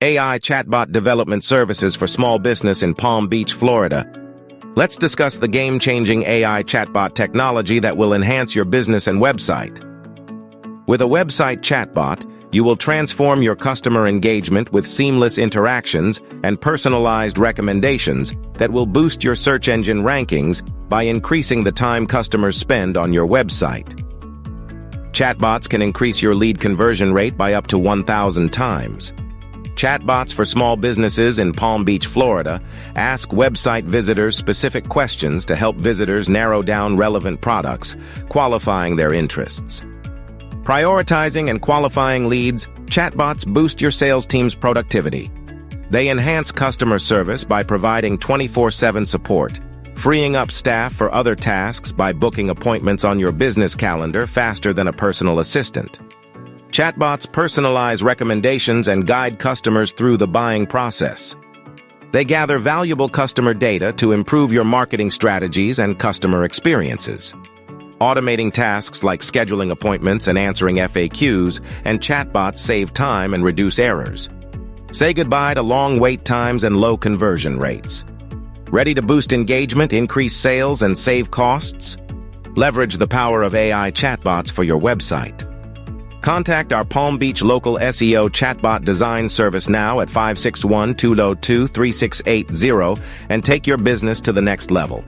AI chatbot development services for small business in Palm Beach, Florida. Let's discuss the game-changing AI chatbot technology that will enhance your business and website. With a website chatbot, you will transform your customer engagement with seamless interactions and personalized recommendations that will boost your search engine rankings by increasing the time customers spend on your website. Chatbots can increase your lead conversion rate by up to 1,000 times. Chatbots for small businesses in Palm Beach, Florida, ask website visitors specific questions to help visitors narrow down relevant products, qualifying their interests. Prioritizing and qualifying leads, chatbots boost your sales team's productivity. They enhance customer service by providing 24/7 support, freeing up staff for other tasks by booking appointments on your business calendar faster than a personal assistant. Chatbots personalize recommendations and guide customers through the buying process. They gather valuable customer data to improve your marketing strategies and customer experiences. Automating tasks like scheduling appointments and answering FAQs, and chatbots save time and reduce errors. Say goodbye to long wait times and low conversion rates. Ready to boost engagement, increase sales, and save costs? Leverage the power of AI chatbots for your website. Contact our Palm Beach local SEO chatbot design service now at 561-202-3680 and take your business to the next level.